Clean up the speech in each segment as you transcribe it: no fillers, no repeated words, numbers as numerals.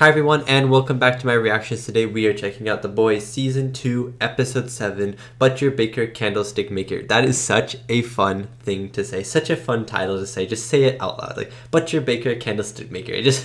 Hi everyone, and welcome back to my reactions. Today we are checking out The Boys Season 2, Episode 7, Butcher, Baker, Candlestick, Maker. That is such a fun thing to say. Such a fun title to say. Just say it out loud. Like, Butcher, Baker, Candlestick, Maker. It just...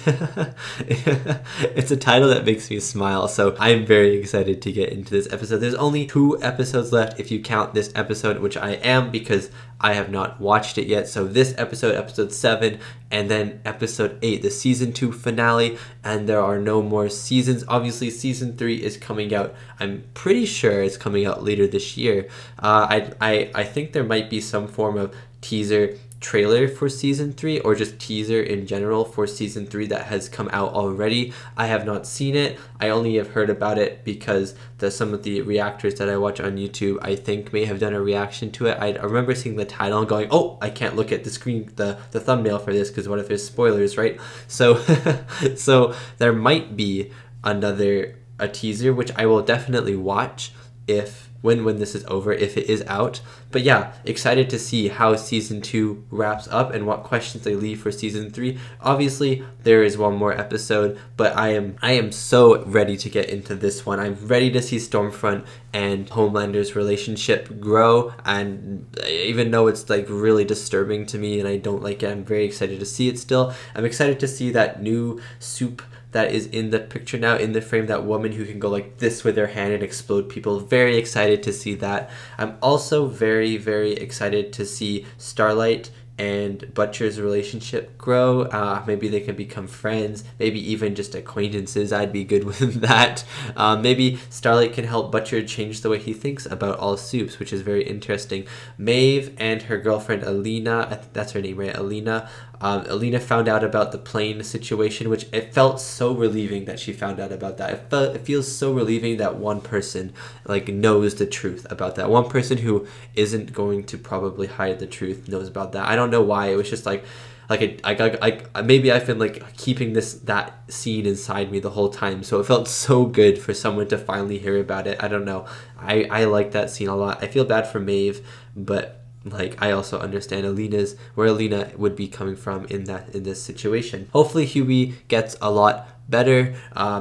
it's a title that makes me smile, so I'm very excited to get into this episode. There's only 2 episodes left if you count this episode, which I am because I have not watched it yet. So this episode, Episode 7, and then Episode 8, the Season 2 finale, and there are no more seasons. Obviously, Season 3 is coming out. I'm pretty sure it's coming out later this year. I think there might be some form of teaser trailer for Season 3 or just teaser in general for Season 3 that has come out already. I have not seen it. I only have heard about it because some of the reactors that I watch on YouTube, I think, may have done a reaction to it. I remember seeing the title and going, oh, I can't look at the screen, the thumbnail for this, because what if there's spoilers, right? So so there might be a teaser, which I will definitely watch when this is over, if it is out. But yeah, excited to see how Season 2 wraps up and what questions they leave for Season 3. Obviously, there is one more episode, but I am so ready to get into this one. I'm ready to see Stormfront and Homelander's relationship grow, and even though it's like really disturbing to me and I don't like it, I'm very excited to see it still. I'm excited to see that new soup that is in the picture now, in the frame, that woman who can go like this with her hand and explode people. Very excited to see that. I'm also very, very excited to see Starlight and Butcher's relationship grow. Maybe they can become friends, maybe even just acquaintances. I'd be good with that. Maybe Starlight can help Butcher change the way he thinks about all soups, which is very interesting. Maeve and her girlfriend Alina, I think that's her name, right? Alina. Alina found out about the plane situation, which it felt so relieving that she found out about that. It feels so relieving that one person like knows the truth about that. One person who isn't going to probably hide the truth knows about that. I don't know why. It was just like maybe I've been like keeping that scene inside me the whole time, so it felt so good for someone to finally hear about it. I don't know. I like that scene a lot. I feel bad for Maeve, but like I also understand where Alina would be coming from in this situation. Hopefully Huey gets a lot better.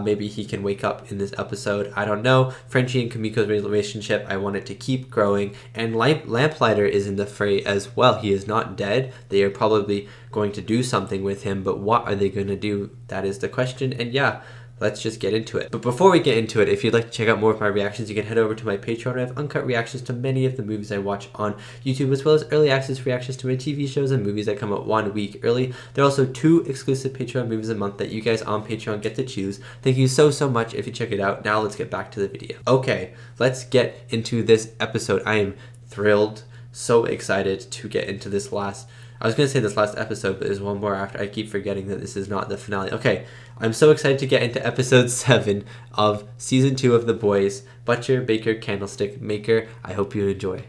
Maybe he can wake up in this episode. I don't know. Frenchie and Kamiko's relationship, I want it to keep growing. And Lamplighter is in the fray as well. He is not dead. They are probably going to do something with him, but what are they going to do? That is the question. And yeah, let's just get into it. But before we get into it, if you'd like to check out more of my reactions, you can head over to my Patreon. I have uncut reactions to many of the movies I watch on YouTube, as well as early access reactions to my TV shows and movies that come out 1 week early. There are also 2 exclusive Patreon movies a month that you guys on Patreon get to choose. Thank you so much if you check it out. Now let's get back to the video. Okay, let's get into this episode. I am thrilled, so excited to get into this last... I was going to say this last episode, but there's one more after. I keep forgetting that this is not the finale. Okay, I'm so excited to get into Episode 7 of Season 2 of The Boys, Butcher, Baker, Candlestick, Maker. I hope you enjoy.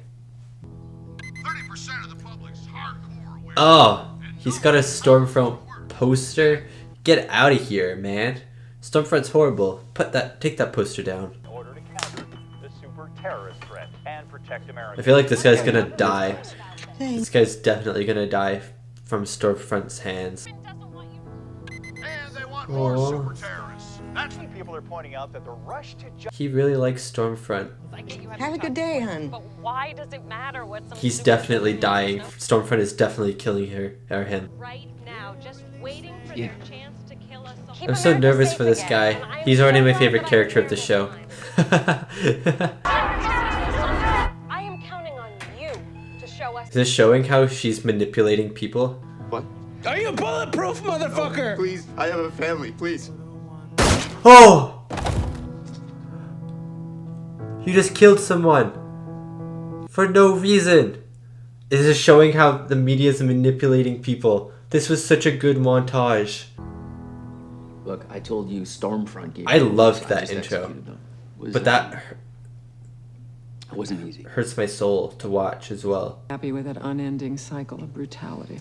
30% of the public's hardcore. Oh, he's got a Stormfront poster? Get out of here, man. Stormfront's horrible. Take that poster down. In order to counter the super terrorist threat and protect America. I feel like this guy's gonna die. This guy's definitely gonna die from Stormfront's hands. And they want more super terrorists. That's what People are pointing out that the rush to He really likes Stormfront. Have a good day, hon. But why does it matter what some He's definitely dying. Stormfront is definitely killing her or him. right now, just waiting for their chance to kill us all. I'm so nervous for this guy. He's already my favorite character of the show. I am counting on you to show us. Is this showing how she's manipulating people? What? Are you bulletproof, motherfucker? Please, I have a family, please. Oh! You just killed someone. For no reason. Is this showing how the media is manipulating people? This was such a good montage. Look, I told you Stormfront gave I you loved orders. that just intro. executed them. But that It wasn't easy. hurts my soul to watch as well. Happy with that unending cycle of brutality.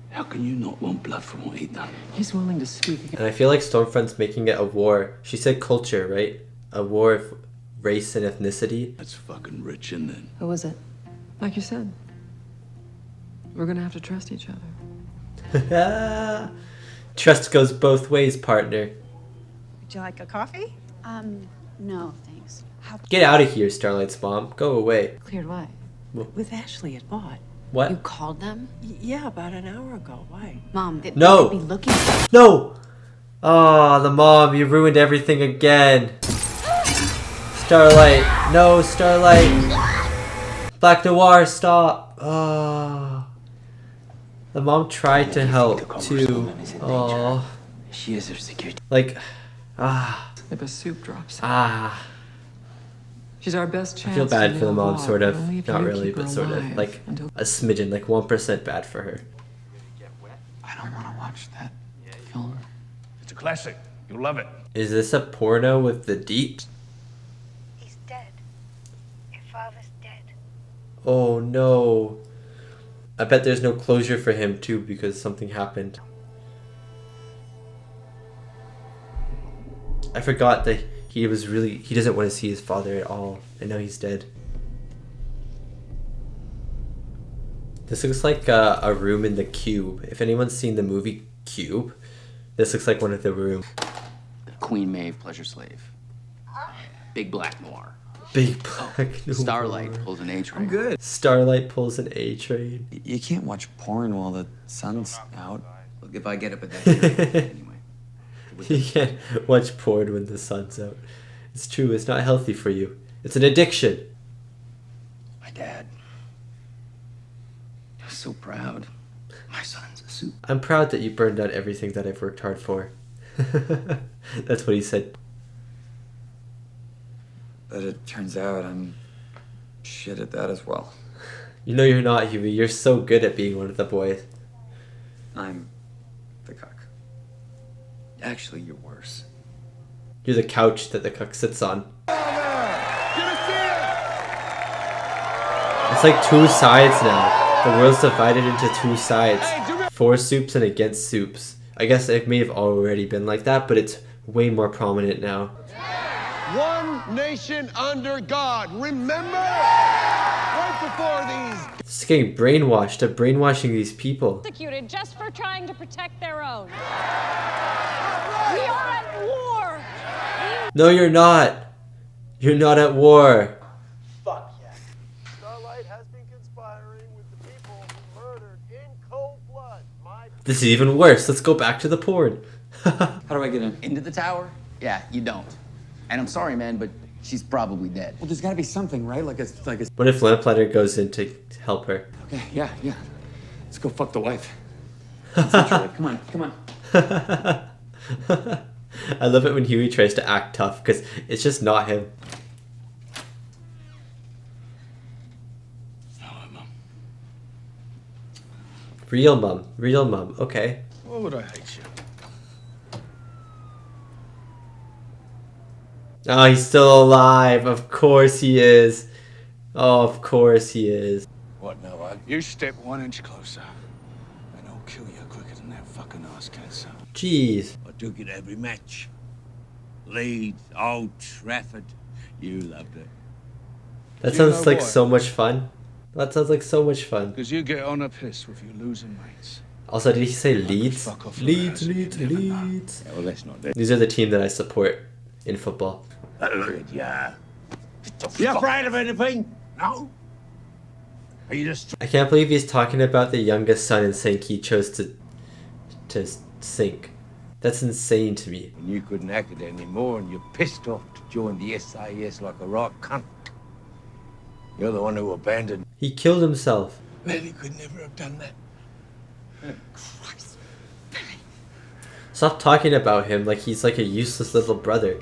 How can you not want blood from what he done? He's willing to speak against And I feel like Stormfront's making it a war. She said culture, right? A war of race and ethnicity. That's fucking rich, isn't it? Who was it? Like you said, we're gonna have to trust each other. Trust goes both ways, partner. Would you like a coffee? No, thanks. Get out of here, Starlight's mom. Go away. Cleared what? With Ashley at Bot. What? You called them? Yeah, about an hour ago. Why? Mom, No. they'd be looking for No! Oh, the mom, you ruined everything again. Starlight. No, Starlight. Black Noir, stop. Oh. The mom tried to help too. Oh. She is their security. Like, If a soup drops. She's our best I chance. feel bad to for the mom, live, sort of. only if Not you really, keep her but sort of. alive Like until- a smidgen, like 1% bad for her. I don't want to watch that film. It's a classic. You'll love it. Is this a porno with the deep? He's dead. Your father's dead. Oh no. I bet there's no closure for him too because something happened. I forgot that he doesn't want to see his father at all. And now he's dead. This looks like a room in the Cube. If anyone's seen the movie Cube, this looks like one of the rooms. Queen Maeve, pleasure slave. Big black noir. Big black noir. Starlight pulls an A train. Good. Starlight pulls an A train. You can't watch porn while the sun's out. Look, if I get up at that anyway. You can't watch porn when the sun's out. It's true, it's not healthy for you. It's an addiction. My dad. I was so proud. My son's a soup. I'm proud that you burned out everything that I've worked hard for. That's what he said. But it turns out I'm shit at that as well. You know you're not, Huey. You're so good at being one of the boys. I'm the cuck. Actually, you're worse. You're the couch that the cuck sits on. It's like two sides now. The world's divided into two sides. For soups and against soups. I guess it may have already been like that, but it's way more prominent now. One nation under God. Remember? Right before these. It's getting brainwashed. They're brainwashing these people. Executed just for trying to protect their own. We are at war. No, you're not. You're not at war. Fuck yeah. Starlight has been conspiring with the people who murdered in cold blood my. This is even worse. Let's go back to the porn. How do I get in? Into the tower? Yeah, you don't. And I'm sorry, man, but she's probably dead. Well, there's got to be something, right? Like a. What if Lamplighter goes in to help her? Okay, yeah. Let's go fuck the wife. Come on. I love it when Huey tries to act tough because it's just not him. Real mum, okay. Why would I hate you? Oh, he's still alive. Of course he is. Oh, of course he is. What now, lad? You step 1 inch closer, and I'll kill you quicker than that fucking ass cancer. Jeez. I took it every match. Leeds, Old Trafford. You loved it. That You know sounds like what? so much fun. That sounds like so much fun. Because you get on a piss with your losing mates. Also, did he say Leeds? Fuck off. Leeds. Yeah, well, that's not it. These are the team that I support in football. Yeah. You afraid of anything? No? Are you just... I can't believe he's talking about the youngest son and saying he chose to sink. That's insane to me. And you couldn't act it anymore and you're pissed off to join the SAS like a right cunt. You're the one who abandoned... He killed himself. Lily could never have done that. Stop talking about him like he's like a useless little brother.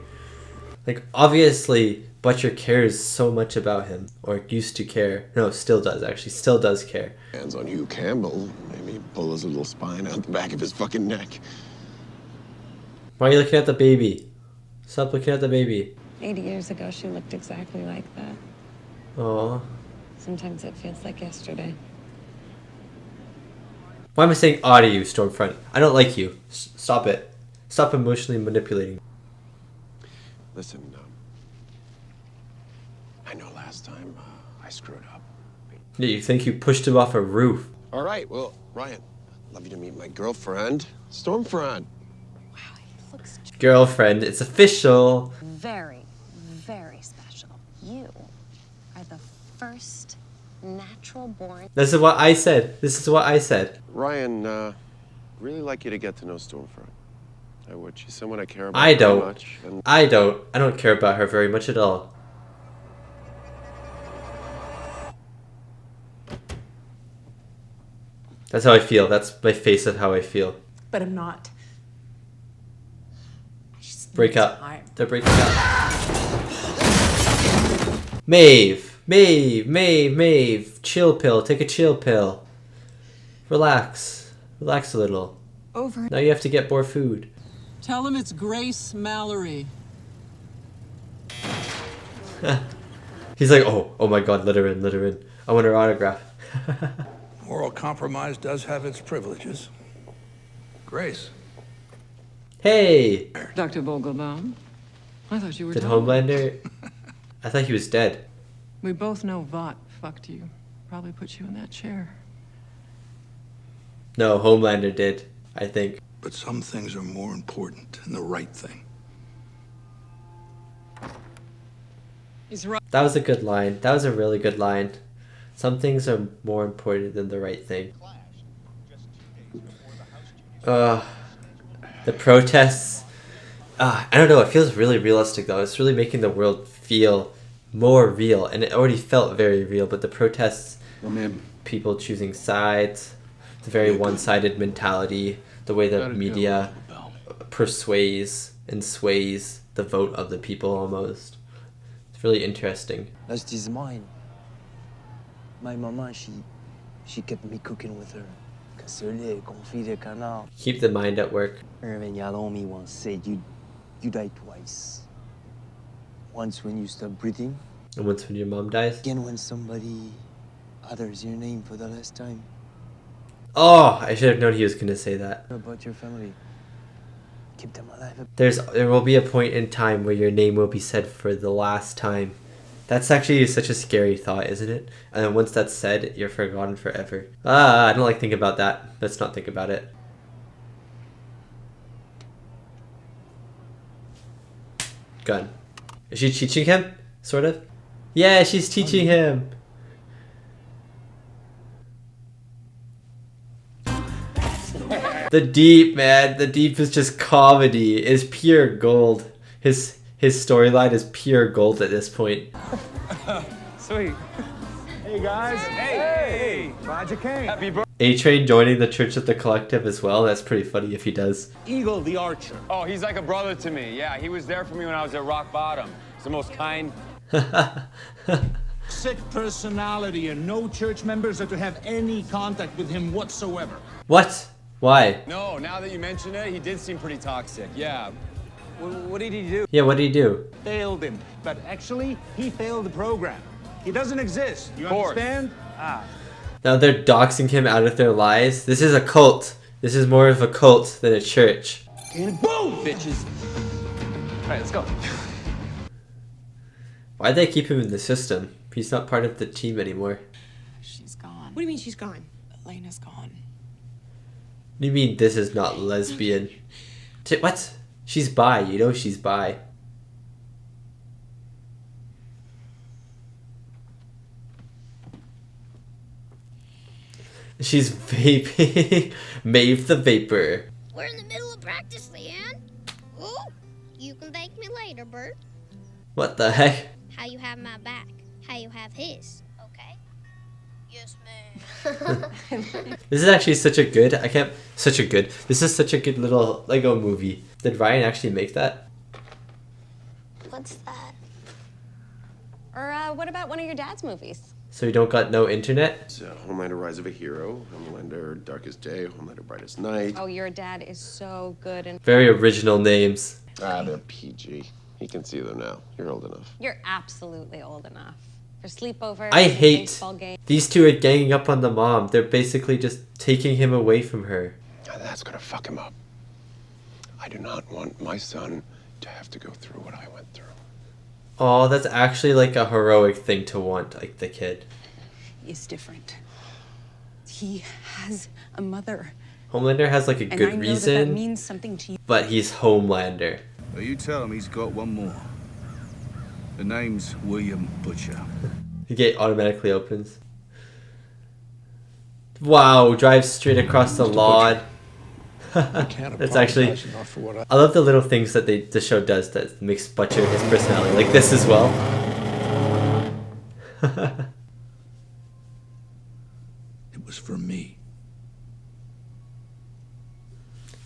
Like, obviously, Butcher cares so much about him. Or used to care. No, still does, actually. Still does care. Hands on Hugh Campbell. Maybe pull his little spine out the back of his fucking neck. Why are you looking at the baby? Stop looking at the baby. 80 years ago, she looked exactly like that. Aww. Sometimes it feels like yesterday. Why am I saying aw to you, Stormfront? I don't like you. Stop it. Stop emotionally manipulating. Listen, I know last time I screwed up. Yeah, you think you pushed him off a roof. All right, well, Ryan, Love you to meet my girlfriend, Stormfront. Girlfriend, it's official. Very, very special. You are the first natural born. This is what I said. This is what I said. Ryan, really like you to get to know Stormfront. I would. She's someone I care about I very don't. much. And I don't care about her very much at all. That's how I feel. That's my face of how I feel. But I'm not. Break up. They're breaking up. Maeve. Chill pill. Take a chill pill. Relax. Relax a little. Over. Now you have to get more food. Tell him it's Grace Mallory. He's like, oh my god, let her in. I want her autograph. Moral compromise does have its privileges. Grace. Hey! Dr. Vogelbaum, I thought you were Did dead. Homelander? I thought he was dead. We both know Vought fucked you. Probably put you in that chair. No, Homelander did, I think. But some things are more important than the right thing. He's right. That was a good line. That was a really good line. Some things are more important than the right thing. The protests. I don't know. It feels really realistic though. It's really making the world feel more real, and it already felt very real. But the protests, people choosing sides, the very one-sided mentality, the way the media persuades and sways the vote of the people almost. It's really interesting. Last is mine. My mama, she kept me cooking with her. Cassoulet, confit de canard. Keep the mind at work. Irving Yalomi once said you die twice. Once when you stop breathing. And once when your mom dies. Again when somebody utters your name for the last time. Oh, I should have known he was going to say that. About your family. Keep them alive. There will be a point in time where your name will be said for the last time. That's actually such a scary thought, isn't it? And then once that's said, you're forgotten forever. I don't like thinking about that. Let's not think about it. Gun. Is she teaching him? Sort of? Yeah, she's teaching him. The Deep, man. The Deep is just comedy. It's pure gold. His storyline is pure gold at this point. Sweet. Hey guys. Hey. Glad you came. Happy birthday. A-Train joining the Church of the Collective as well. That's pretty funny if he does. Eagle the Archer. Oh, he's like a brother to me. Yeah, he was there for me when I was at rock bottom. He's the most kind. Sick personality, and no church members are to have any contact with him whatsoever. What? Why? No, now that you mention it, he did seem pretty toxic. Yeah. What did he do? Yeah, what did he do? Failed him, but actually, he failed the program. He doesn't exist. You understand? Now they're doxing him out of their lives. This is a cult. This is more of a cult than a church. And boom, bitches. All right, let's go. Why'd they keep him in the system? He's not part of the team anymore. She's gone. What do you mean she's gone? Elena's gone. What do you mean this is not lesbian? What? She's bi. You know she's bi. She's vaping. Maeve the Vapor. We're in the middle of practice, Leanne. Oh, you can thank me later, Bert. What the heck? How you have my back. How you have his. Okay? Yes, ma'am. This is actually such a good. This is such a good little Lego movie. Did Ryan actually make that? What's that? Or what about one of your dad's movies? So you don't got no internet? It's Homelander Rise of a Hero, Homelander Darkest Day, Homelander Brightest Night. Oh, your dad is so good and Very original names. They're PG. He can see them now. You're old enough. You're absolutely old enough for sleepovers. I hate baseball games. these two are ganging up on the mom. They're basically just taking him away from her. That's gonna fuck him up. I do not want my son to have to go through what I went through. Oh, that's actually like a heroic thing to want, like the kid. Is different. He has a mother Homelander has like a And I good know reason, that means something to you. but he's Homelander. Well, you tell him he's got one more. The name's William Butcher. The gate automatically opens. Wow, drives straight across the lawn. That's actually, I love the little things that the show does that makes Butcher his personality, like this as well. It was for me.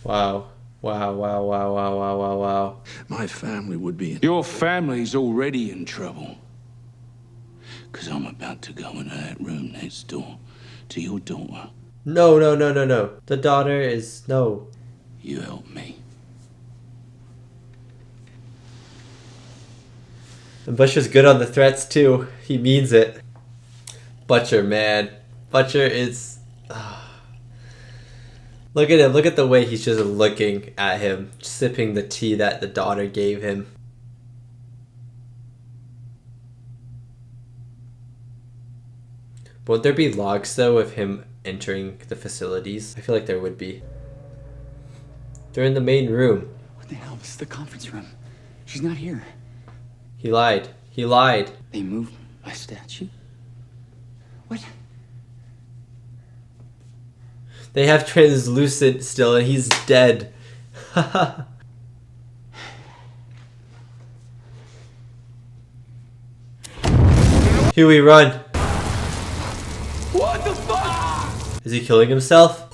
Wow. Wow, wow, wow, wow, wow, wow, wow. My family would be in... Your family's already in trouble. Because I'm about to go into that room next door to your daughter. No, no, no, no, no. The daughter is... no. You help me. And Butcher's good on the threats too. He means it. Butcher, man. Butcher is... Look at him. Look at the way he's just looking at him. Sipping the tea that the daughter gave him. Won't there be logs though of him entering the facilities? I feel like there would be. They're in the main room. What the hell? This is the conference room. She's not here. He lied. He lied. They moved my statue? What? They have translucent still and he's dead. Huey, run. What the fuck? Is he killing himself?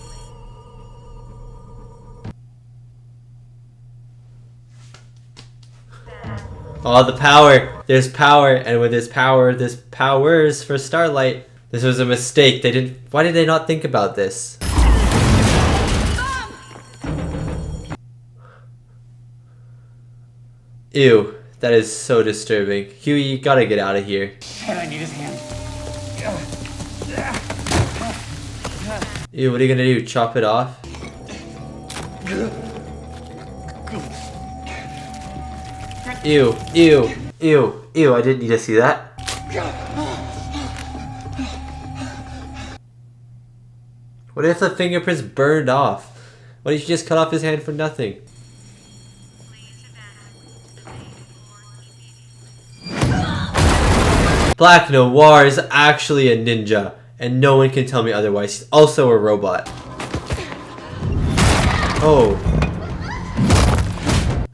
Oh, the power. There's power. And with this power, there's powers for Starlight. This was a mistake. They didn't... Why did they not think about this? Ew. That is so disturbing. Huey, you gotta get out of here. And I need his hand. Ew, what are you gonna do? Chop it off? Ew, ew, ew, ew, I didn't need to see that. What if the fingerprints burned off? Why did you just cut off his hand for nothing? Black Noir is actually a ninja, and no one can tell me otherwise. He's also a robot. Oh.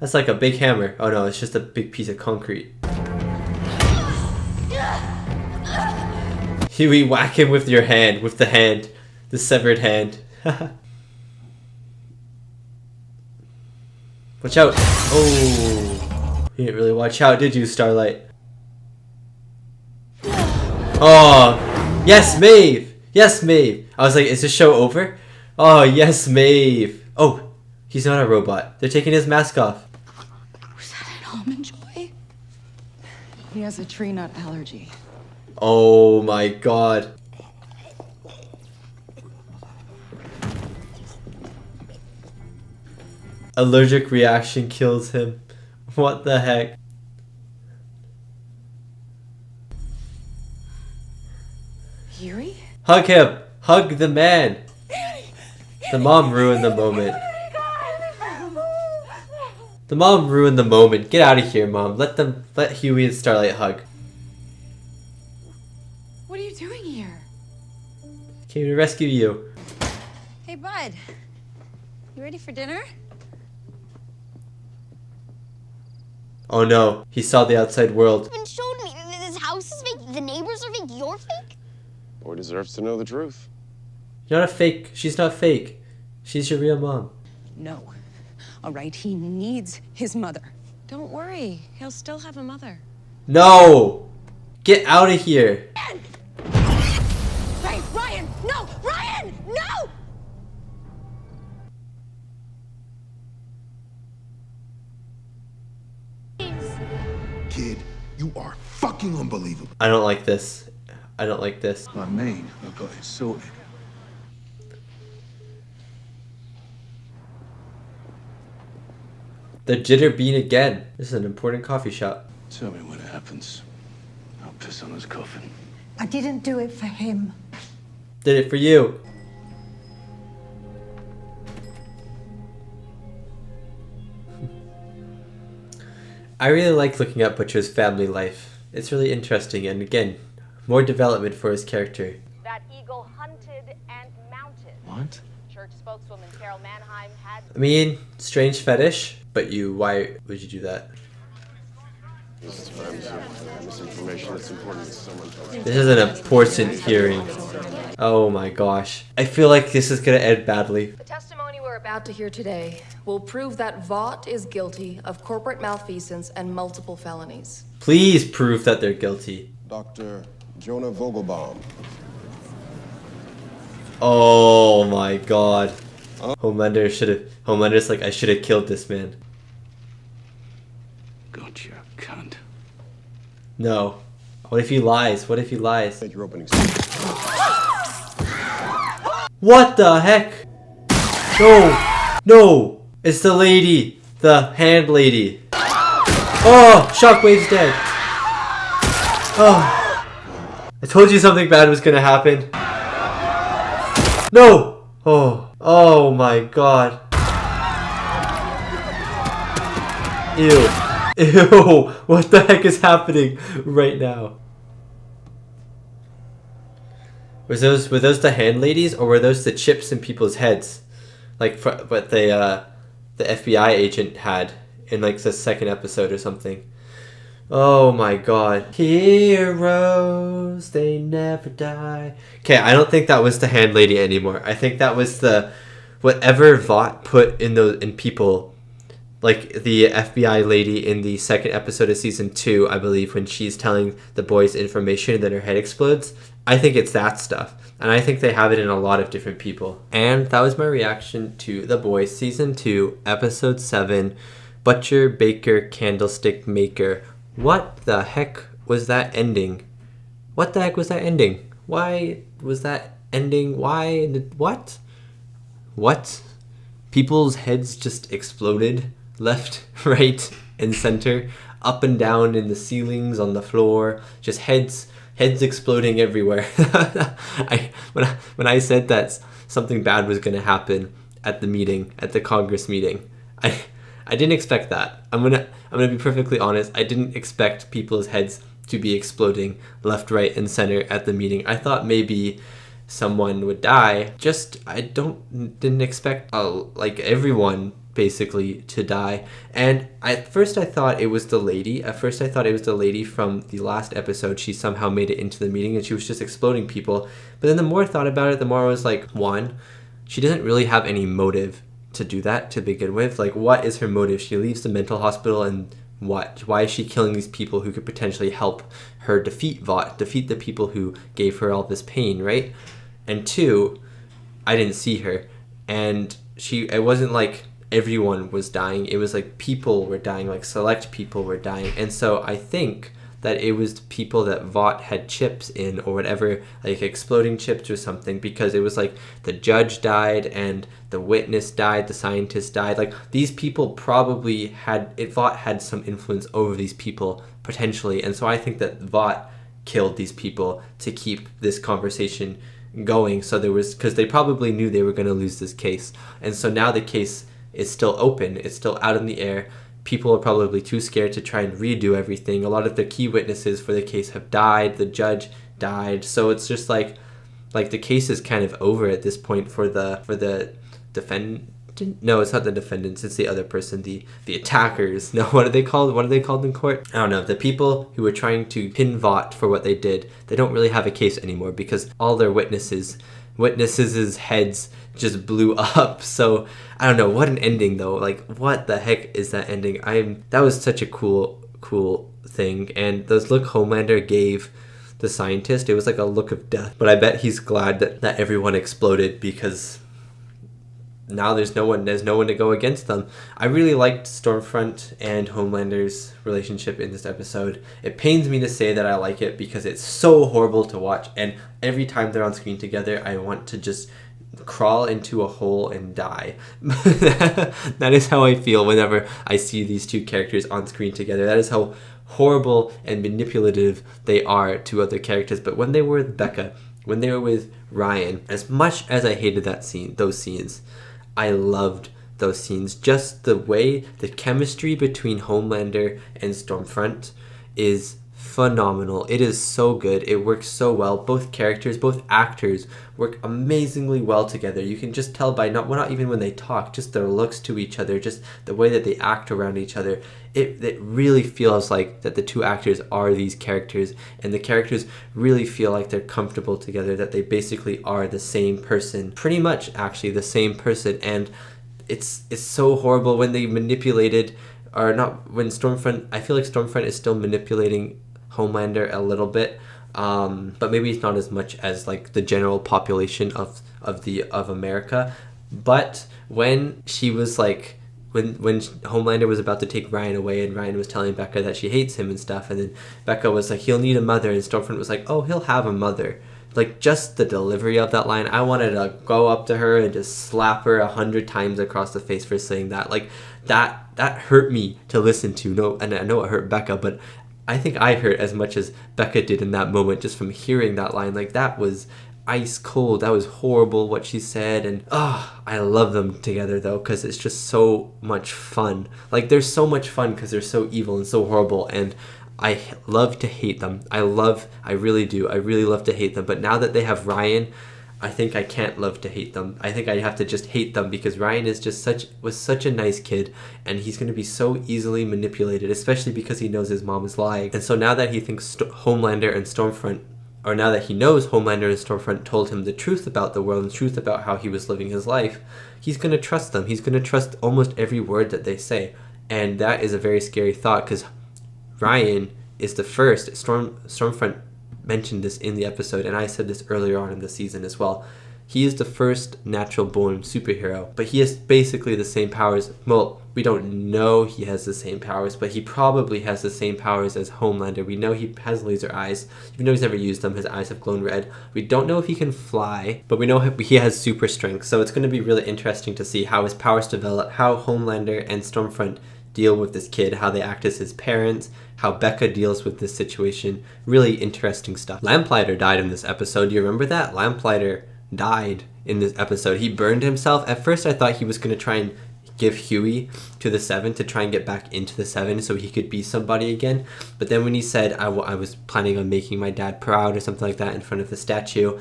That's like a big hammer. Oh no, it's just a big piece of concrete. Huey, whack him with your hand, with the hand. The severed hand. Watch out. Oh. You didn't really watch out, did you, Starlight? Oh. Yes, Maeve. Yes, Maeve. I was like, is this show over? Oh, yes, Maeve. Oh, he's not a robot. They're taking his mask off. Was that an almond joy? He has a tree nut allergy. Oh my god. Allergic reaction kills him. What the heck? Yuri? Hug him! Hug the man! The mom ruined the moment. The mom ruined the moment. Get out of here, Mom. Let Huey and Starlight hug. What are you doing here? Came to rescue you. Hey, bud. You ready for dinner? Oh no, he saw the outside world. Been showed me that this house is fake. The neighbors are fake. You're fake. Boy deserves to know the truth. You're not a fake. She's not fake. She's your real mom. No. All right, he needs his mother. Don't worry. He'll still have a mother. No! Get out of here. Hey, Ryan! No! Ryan! No! Kid, you are fucking unbelievable. I don't like this. I don't like this. I mean, I've got it sorted. The jitter bean again. This is an important coffee shop. Tell me when it happens. I'll piss on his coffin. I didn't do it for him. Did it for you. I really like looking at Butcher's family life. It's really interesting, and again, more development for his character. That eagle hunted and mounted. What? Church spokeswoman Carol Manheim had... I mean, strange fetish, but why would you do that? Misinformation that's important to someone. This is an important hearing. Oh my gosh. I feel like this is gonna end badly. The testimony we're about to hear today will prove that Vought is guilty of corporate malfeasance and multiple felonies. Please prove that they're guilty. Dr. Jonah Vogelbaum. Oh my god. Homelander's like, I should have killed this man. Gotcha, cunt. No. What if he lies? What if he lies? Your opening What the heck? No! No! It's the lady! The hand lady. Oh! Shockwave's dead. Oh. I told you something bad was gonna happen. No! Oh. Oh my god. Ew. Ew. What the heck is happening right now? Were those the hand ladies, or were those the chips in people's heads? Like what the FBI agent had in like the second episode or something. Oh my god. Heroes, they never die. Okay, I don't think that was the hand lady anymore. I think that was the whatever Vought put in people, like the FBI lady in the second episode of season 2, I believe, when she's telling the boys information and then her head explodes. I think it's that stuff. And I think they have it in a lot of different people. And that was my reaction to The Boys season 2, episode 7, Butcher, Baker, Candlestick, Maker. What the heck was that ending? What the heck was that ending? Why was that ending? Why? What? What? People's heads just exploded left, right, and center, up and down in the ceilings, on the floor, just heads exploding everywhere. When I said that something bad was going to happen at the meeting, at the Congress meeting, I didn't expect that. I'm gonna be perfectly honest. I didn't expect people's heads to be exploding left, right, and center at the meeting. I thought maybe someone would die. I didn't expect like everyone basically to die. And at first I thought it was the lady. At first I thought it was the lady from the last episode. She somehow made it into the meeting and she was just exploding people. But then the more I thought about it, the more I was like, one, she doesn't really have any motive to do that to begin with. Like, what is her motive? She leaves the mental hospital and what? Why is she killing these people who could potentially help her defeat Vought, defeat the people who gave her all this pain, right? And two, I didn't see her. And it wasn't like everyone was dying. It was like people were dying, like select people were dying. And so I think that it was people that Vought had chips in or whatever, like exploding chips or something, because it was like the judge died and the witness died, the scientist died. Like these people probably Vought had some influence over these people potentially. And so I think that Vought killed these people to keep this conversation going. So because they probably knew they were going to lose this case. And so now the case is still open. It's still out in the air. People are probably too scared to try and redo everything. A lot of the key witnesses for the case have died. The judge died. So it's just like the case is kind of over at this point for the defendant. No, it's not the defendants. It's the other person, the attackers. No, what are they called? What are they called in court? I don't know. The people who were trying to pin Vought for what they did, they don't really have a case anymore because all their witnesses' heads just blew up. So I don't know, what an ending though. Like, what the heck is that ending? That was such a cool thing. And the look Homelander gave the scientist, it was like a look of death. But I bet he's glad that everyone exploded, because now there's no one to go against them. I really liked Stormfront and Homelander's relationship in this episode. It pains me to say that I like it because it's so horrible to watch, and every time they're on screen together, I want to just crawl into a hole and die. That is how I feel whenever I see these two characters on screen together. That is how horrible and manipulative they are to other characters. But when they were with Becca, when they were with Ryan, as much as I hated those scenes, I loved those scenes. Just the way the chemistry between Homelander and Stormfront is phenomenal. It is so good. It works so well. Both characters, both actors work amazingly well together. You can just tell by not even when they talk, just their looks to each other, just the way that they act around each other. It really feels like that the two actors are these characters, and the characters really feel like they're comfortable together, that they basically are the same person. Pretty much actually the same person. And it's so horrible when they manipulated, or not, when Stormfront, I feel like Stormfront is still manipulating Homelander a little bit, but maybe it's not as much as like the general population of America. But when she was like, when Homelander was about to take Ryan away, and Ryan was telling Becca that she hates him and stuff, and then Becca was like, he'll need a mother, and Stormfront was like, oh, he'll have a mother. Like, just the delivery of that line, I wanted to go up to her and just slap her 100 times across the face for saying that. Like, that hurt me to listen to. No, and I know it hurt Becca, but I think I hurt as much as Becca did in that moment, just from hearing that line. Like, that was ice cold. That was horrible what she said. And I love them together though, because it's just so much fun. Like, they're so much fun because they're so evil and so horrible, and I love to hate them. I really do. I really love to hate them. But now that they have Ryan, I think I can't love to hate them. I think I have to just hate them, because Ryan is just was such a nice kid, and he's going to be so easily manipulated, especially because he knows his mom is lying. And so now that he thinks Homelander and Stormfront, or now that he knows Homelander and Stormfront told him the truth about the world and the truth about how he was living his life, he's going to trust them. He's going to trust almost every word that they say. And that is a very scary thought, because Ryan is the first. Stormfront mentioned this in the episode, and I said this earlier on in the season as well. He is the first natural born superhero, but he has basically the same powers. Well, we don't know he has the same powers, but he probably has the same powers as Homelander. We know he has laser eyes, even though he's never used them. His eyes have glowed red. We don't know if he can fly, but we know he has super strength. So it's going to be really interesting to see how his powers develop, how Homelander and Stormfront deal with this kid, how they act as his parents, how Becca deals with this situation. Really interesting stuff. Lamplighter died in this episode. Do you remember that? Lamplighter died in this episode. He burned himself. At first I thought he was going to try and give Huey to the Seven to try and get back into the Seven so he could be somebody again. But then when he said, I was planning on making my dad proud or something like that in front of the statue,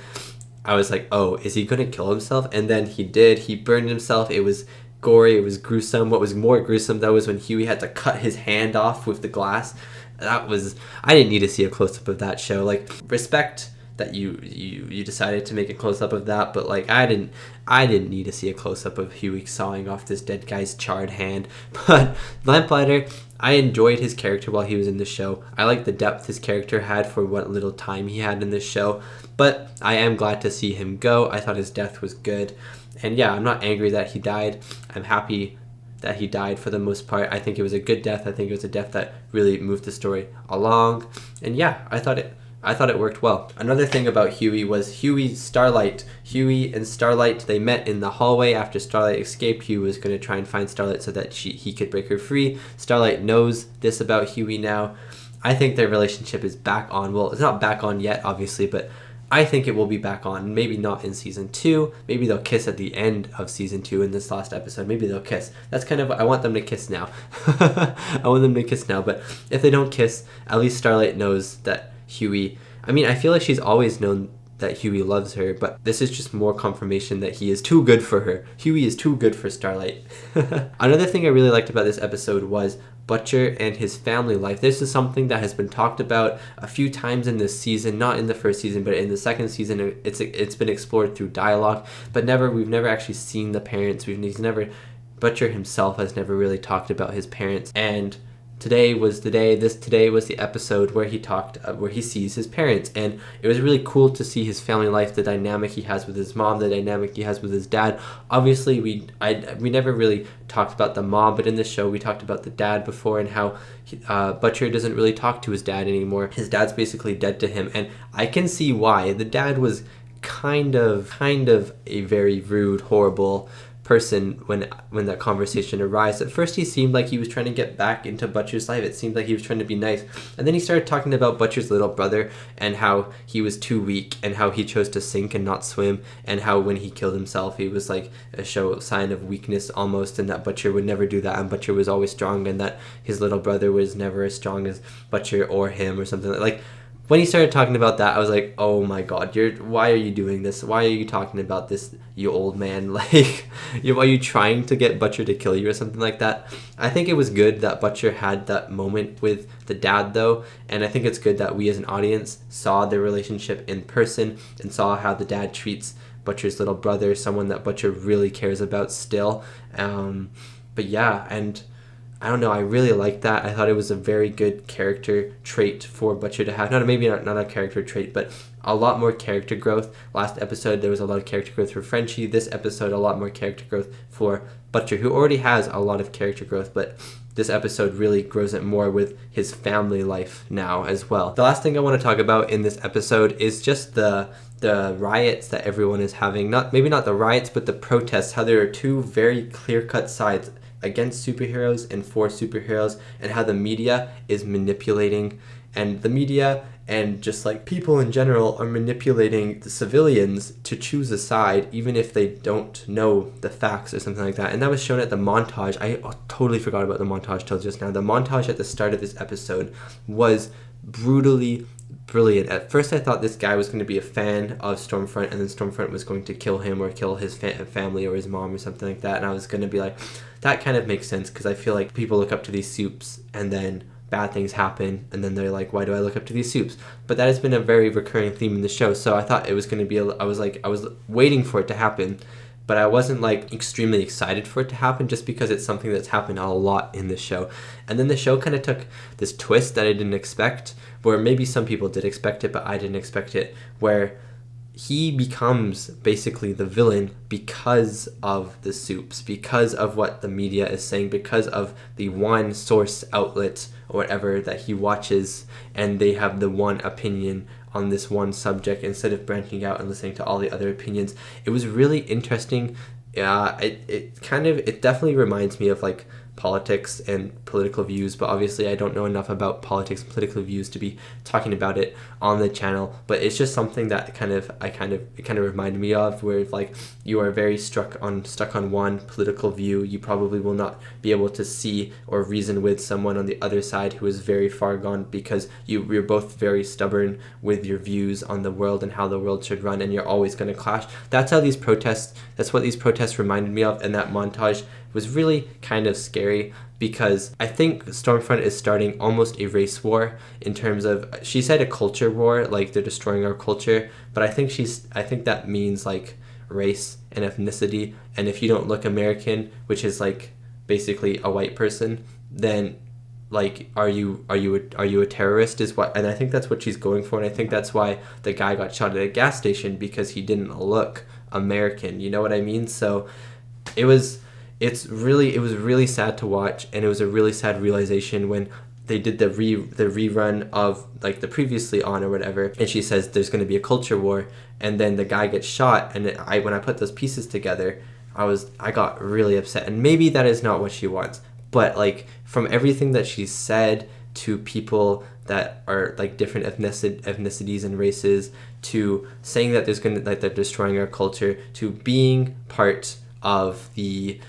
I was like, oh, is he going to kill himself? And then he did. He burned himself. It was gory, it was gruesome. What was more gruesome though was when Huey had to cut his hand off with the glass. I didn't need to see a close-up of that show. Like, respect that you decided to make a close-up of that, but like, I didn't need to see a close-up of Huey sawing off this dead guy's charred hand. But Lamplighter, I enjoyed his character while he was in the show. I like the depth his character had for what little time he had in this show, but I am glad to see him go. I thought his death was good. And yeah, I'm not angry that he died. I'm happy that he died for the most part. I think it was a good death. I think it was a death that really moved the story along. And yeah, I thought it worked well. Another thing about Huey was Huey and Starlight, they met in the hallway after Starlight escaped. Huey was going to try and find Starlight so that he could break her free. Starlight knows this about Huey now. I think their relationship is back on. Well, it's not back on yet, obviously, but I think it will be back on. Maybe not in season 2. Maybe they'll kiss at the end of season 2 in this last episode. Maybe they'll kiss. That's kind of, I want them to kiss now. I want them to kiss now. But if they don't kiss, at least Starlight knows that Huey, I mean, I feel like she's always known that Huey loves her, but this is just more confirmation that he is too good for her. Huey is too good for Starlight. Another thing I really liked about this episode was Butcher and his family life. This is something that has been talked about a few times in this season, not in the first season, but in the second season. It's been explored through dialogue, but we've never actually seen the parents. Butcher himself has never really talked about his parents, and today was the day. Today was the episode where he sees his parents, and it was really cool to see his family life, the dynamic he has with his mom, the dynamic he has with his dad. Obviously, we never really talked about the mom, but in the show we talked about the dad before, and how Butcher doesn't really talk to his dad anymore. His dad's basically dead to him, and I can see why. The dad was kind of a very rude, horrible person when that conversation arose. At first he seemed like he was trying to get back into Butcher's life. It seemed like he was trying to be nice. And then he started talking about Butcher's little brother and how he was too weak and how he chose to sink and not swim, and how when he killed himself he was like a sign of weakness almost, and that Butcher would never do that, and Butcher was always strong, and that his little brother was never as strong as Butcher or him or something like. When he started talking about that, I was like, oh my god, why are you doing this? Why are you talking about this, you old man? Like, are you trying to get Butcher to kill you or something like that? I think it was good that Butcher had that moment with the dad, though, and I think it's good that we as an audience saw their relationship in person and saw how the dad treats Butcher's little brother, someone that Butcher really cares about still. But yeah, and I don't know, I really liked that. I thought it was a very good character trait for Butcher to have. Not a character trait, but a lot more character growth. Last episode, there was a lot of character growth for Frenchie. This episode, a lot more character growth for Butcher, who already has a lot of character growth, but this episode really grows it more with his family life now as well. The last thing I want to talk about in this episode is just the riots that everyone is having. Maybe not the riots, but the protests, how there are two very clear-cut sides against superheroes and for superheroes, and how the media is manipulating, and the media and just like people in general are manipulating the civilians to choose a side even if they don't know the facts or something like that. And that was shown at the montage. I totally forgot about the montage till just now. The montage at the start of this episode was brutally brilliant. At first I thought this guy was going to be a fan of Stormfront, and then Stormfront was going to kill him or kill his family or his mom or something like that, and I was going to be like, that kind of makes sense, because I feel like people look up to these soups and then bad things happen and then they're like, why do I look up to these soups? But that has been a very recurring theme in the show, so I thought it was going to be I was waiting for it to happen, but I wasn't like extremely excited for it to happen, just because it's something that's happened a lot in the show. And then the show kind of took this twist that I didn't expect, where maybe some people did expect it, but I didn't expect it, where he becomes basically the villain because of the soups, because of what the media is saying, because of the one source outlet or whatever that he watches, and they have the one opinion on this one subject instead of branching out and listening to all the other opinions. It was really interesting. It definitely reminds me of like politics and political views, but obviously I don't know enough about politics and political views to be talking about it on the channel. But it's just something that it kind of reminded me of, where if like you are very stuck on one political view, you probably will not be able to see or reason with someone on the other side who is very far gone, because you're both very stubborn with your views on the world and how the world should run, and you're always going to clash. That's what these protests reminded me of, and that montage was really kind of scary, because I think Stormfront is starting almost a race war in terms of, she said a culture war, like they're destroying our culture, but I think that means like race and ethnicity, and if you don't look American, which is like basically a white person, then like are you a terrorist is what, and I think that's what she's going for, and I think that's why the guy got shot at a gas station, because he didn't look American, you know what I mean? So it was really sad to watch, and it was a really sad realization when they did the rerun of like the previously on or whatever, and she says there's going to be a culture war, and then the guy gets shot, and when I put those pieces together, I got really upset. And maybe that is not what she wants, but like from everything that she said to people that are like different ethnicities and races, to saying that they're destroying our culture, to being part of the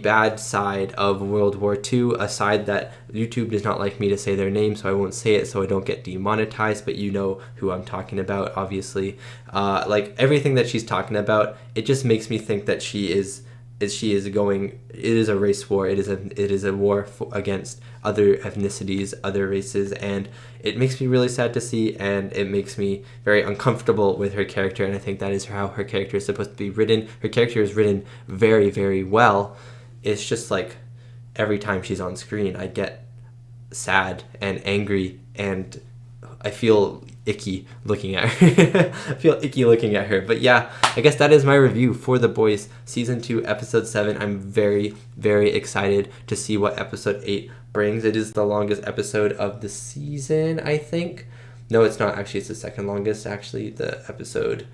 bad side of World War II, a side that YouTube does not like me to say their name, so I won't say it so I don't get demonetized, but you know who I'm talking about, obviously. Like everything that she's talking about, it just makes me think that it is a race war, it is a war against other ethnicities, other races, and it makes me really sad to see, and it makes me very uncomfortable with her character, and I think that is how her character is supposed to be written. Her character is written very, very well. It's just like every time she's on screen, I get sad and angry, and I feel icky looking at her. But yeah, I guess that is my review for The Boys Season 2, Episode 7. I'm very, very excited to see what Episode 8 brings. It is the longest episode of the season, I think. No, it's not. Actually, it's the second longest. Actually, the episode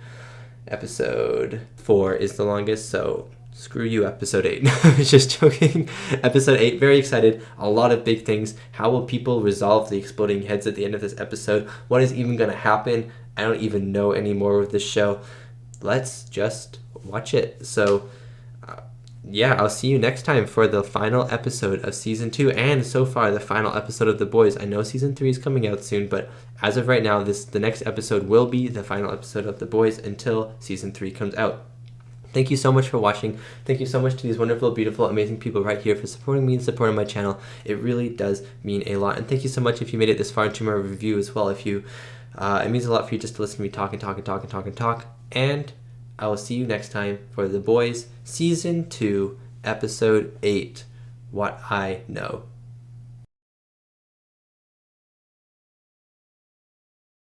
4 is the longest. So Screw you, episode 8. Just joking. Episode 8, very excited. A lot of big things. How will people resolve the exploding heads at the end of this episode? What is even going to happen? I don't even know anymore with this show. Let's just watch it. So, yeah, I'll see you next time for the final episode of Season 2, and so far, the final episode of The Boys. I know Season 3 is coming out soon, but as of right now, the next episode will be the final episode of The Boys until Season 3 comes out. Thank you so much for watching. Thank you so much to these wonderful, beautiful, amazing people right here for supporting me and supporting my channel. It really does mean a lot. And thank you so much if you made it this far into my review as well. If you, it means a lot for you just to listen to me talk and talk and talk and talk and talk. And I will see you next time for The Boys Season 2, Episode 8, What I Know.